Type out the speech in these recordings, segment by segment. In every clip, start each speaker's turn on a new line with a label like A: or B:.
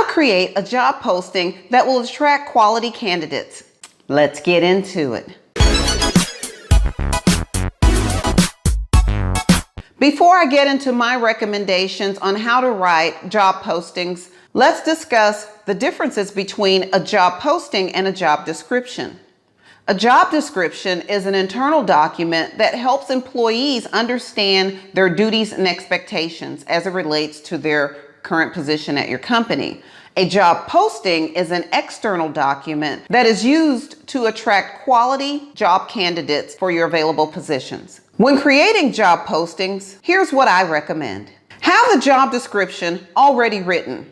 A: create a job posting that will attract quality candidates. Let's get into it. Before I get into my recommendations on how to write job postings, let's discuss the differences between a job posting and a job description. A job description is an internal document that helps employees understand their duties and expectations as it relates to their current position at your company. A job posting is an external document that is used to attract quality job candidates for your available positions. When creating job postings, here's what I recommend. Have the job description already written.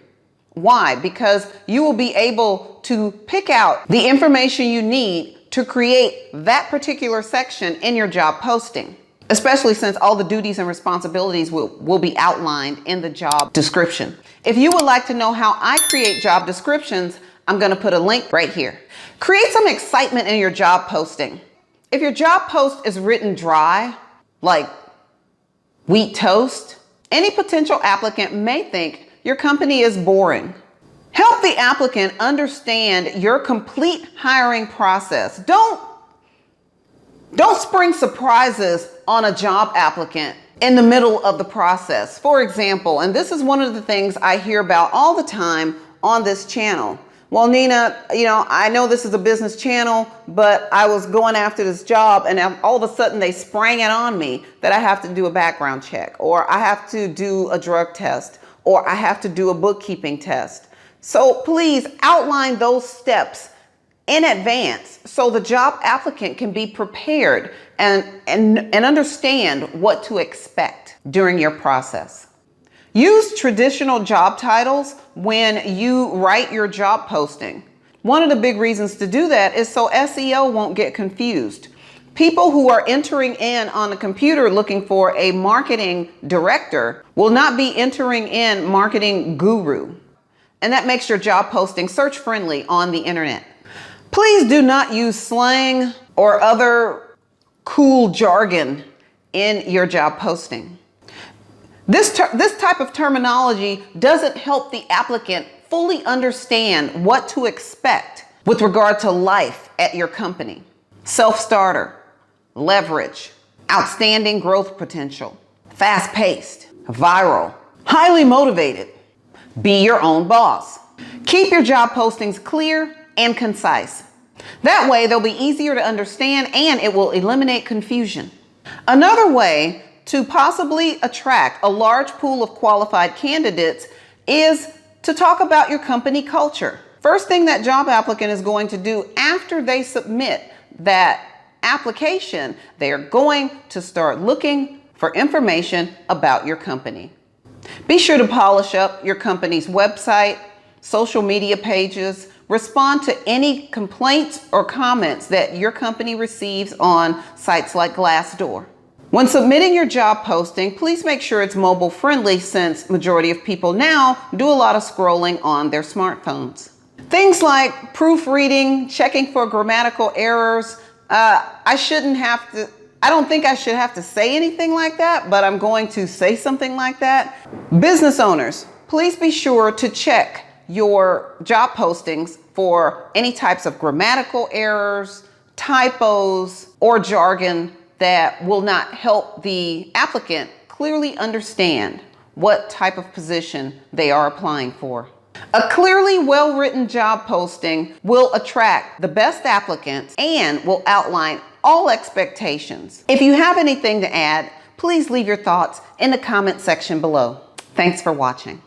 A: Why? Because you will be able to pick out the information you need to create that particular section in your job posting, especially since all the duties and responsibilities will be outlined in the job description. If you would like to know how I create job descriptions, I'm going to put a link right here. Create some excitement in your job posting. If your job post is written dry, like wheat toast, any potential applicant may think your company is boring. Help the applicant understand your complete hiring process. Don't spring surprises on a job applicant in the middle of the process. For example, and this is one of the things I hear about all the time on this channel. Well, Nina, I know this is a business channel, but I was going after this job and all of a sudden they sprang it on me that I have to do a background check, or I have to do a drug test, or I have to do a bookkeeping test. So please outline those steps in advance so the job applicant can be prepared and understand what to expect during your process. Use traditional job titles when you write your job posting. One of the big reasons to do that is so SEO won't get confused. People who are entering in on the computer looking for a marketing director will not be entering in marketing guru. And that makes your job posting search friendly on the internet. Please do not use slang or other cool jargon in your job posting. This type of terminology doesn't help the applicant fully understand what to expect with regard to life at your company. Self-starter, leverage, outstanding growth potential, fast-paced, viral, highly motivated, be your own boss. Keep your job postings clear and concise. That way they'll be easier to understand and it will eliminate confusion. Another way to possibly attract a large pool of qualified candidates is to talk about your company culture. First thing that job applicant is going to do after they submit that application, they are going to start looking for information about your company. Be sure to polish up your company's website, social media pages, respond to any complaints or comments that your company receives on sites like Glassdoor. When submitting your job posting, please make sure it's mobile friendly since majority of people now do a lot of scrolling on their smartphones. Things like proofreading, checking for grammatical errors. I don't think I should have to say anything like that, but I'm going to say something like that. Business owners, please be sure to check your job postings for any types of grammatical errors, typos, or jargon that will not help the applicant clearly understand what type of position they are applying for. A clearly well-written job posting will attract the best applicants and will outline all expectations. If you have anything to add, please leave your thoughts in the comment section below. Thanks for watching.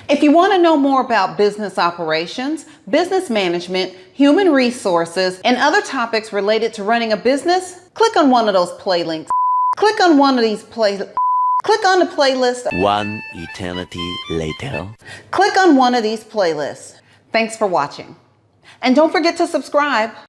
A: If you want to know more about business operations, business management, human resources, and other topics related to running a business, click on one of those play links. Click on the playlist.
B: One eternity later.
A: Click on one of these playlists. Thanks for watching. And don't forget to subscribe.